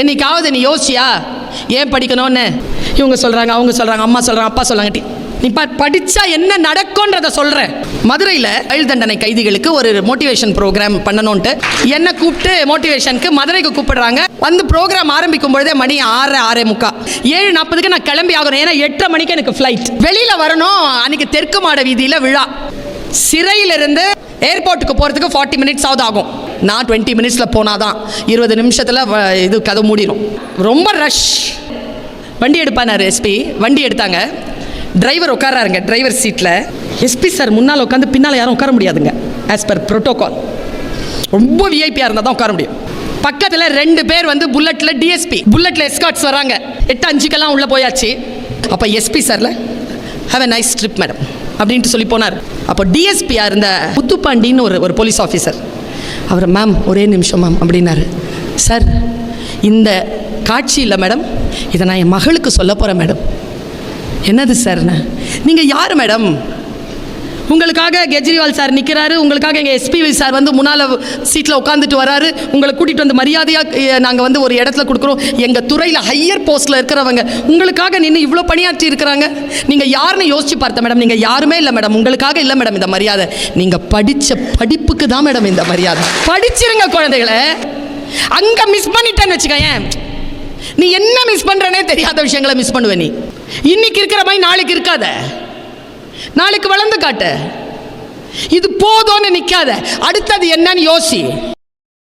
என்னைக்காவது நீ யோசிச்சியா ஏன் படிக்கணும்னு? இவங்க சொல்கிறாங்க, அவங்க சொல்கிறாங்க, அம்மா சொல்கிறாங்க, அப்பா சொல்கிறாங்க. நீ படித்தா என்ன நடக்கும்ன்றத சொல்கிறேன். மதுரையில் ஆயுள் தண்டனை கைதிகளுக்கு ஒரு மோட்டிவேஷன் ப்ரோக்ராம் பண்ணணுன்ட்டு என்னை கூப்பிட்டு மோட்டிவேஷனுக்கு மதுரைக்கு கூப்பிடுறாங்க. வந்து ப்ரோக்ராம் ஆரம்பிக்கும் பொழுதே மணி 6:45, 7:40 நான் கிளம்பி ஆகணும். ஏன்னா 8:30 மணிக்கு எனக்கு ஃப்ளைட். வெளியில் வரணும். அன்றைக்கி தெற்கு மாட வீதியில் விழா. சிறையிலிருந்து ஏர்போர்ட்டுக்கு போகிறதுக்கு 40 மினிட்ஸ் ஆகும். நான் 20 மினிட்ஸில் போனாதான் 20 நிமிஷத்தில் இது கதை மூடிடும். ரொம்ப ரஷ். வண்டி எடுப்பானார் எஸ்பி. வண்டி எடுத்தாங்க. டிரைவர் உட்காராருங்க டிரைவர் சீட்டில். எஸ்பி சார் முன்னால் உட்காந்து பின்னால் யாரும் உட்கார முடியாதுங்க. As per protocol. ரொம்ப விஐபியாக இருந்தால் தான் உட்கார முடியும். பக்கத்தில் 2 பேர் வந்து புல்லட்டில் டிஎஸ்பி, புல்லட்டில் எஸ்கார்ட்ஸ் வராங்க. 8:05 உள்ளே போயாச்சு. அப்போ எஸ்பி சாரில் have a nice trip madam அப்படின்ட்டு சொல்லி போனார். அப்போ டிஎஸ்பியாக இருந்த முத்துப்பாண்டின்னு ஒரு போலீஸ் ஆஃபீஸர் அவர், மேம் ஒரே நிமிஷம் மேம் அப்படின்னாரு. சார் இந்த காட்சி இல்லை மேடம், இதை நான் என் மகளுக்கு சொல்ல போகிறேன் மேடம். என்னது சார்ண்ணா? நீங்கள் யார் மேடம்? உங்களுக்காக கெஜ்ரிவால் சார் நிற்கிறாரு, உங்களுக்காக எங்கள் எஸ்பி சார் வந்து முன்னால் சீட்டில் உட்காந்துட்டு வராரு, உங்களை கூட்டிகிட்டு வந்து மரியாதையாக நாங்கள் வந்து ஒரு இடத்துல கொடுக்குறோம். எங்கள் துறையில் ஹையர் போஸ்ட்டில் இருக்கிறவங்க உங்களுக்காக நின்று இவ்வளோ பணியாற்றி இருக்கிறாங்க. நீங்கள் யாருன்னு யோசிச்சு பார்த்தேன் மேடம். நீங்கள் யாருமே இல்லை மேடம். உங்களுக்காக இல்லை மேடம் இந்த மரியாதை. நீங்கள் படித்த படிப்புக்கு தான் மேடம் இந்த மரியாதை. படிச்சிருங்க குழந்தைகளை. அங்கே மிஸ் பண்ணிட்டேன்னு வச்சுக்கேன். நீ என்ன மிஸ் பண்ணுறனே தெரியாத விஷயங்களை மிஸ் பண்ணுவேன். நீ இன்னைக்கு இருக்கிற மாதிரி நாளைக்கு இருக்காத. நாளைக்கு வளர்ந்து காட்டு. இது போதும்னு நிற்காத. அடுத்தது என்னன்னு யோசி.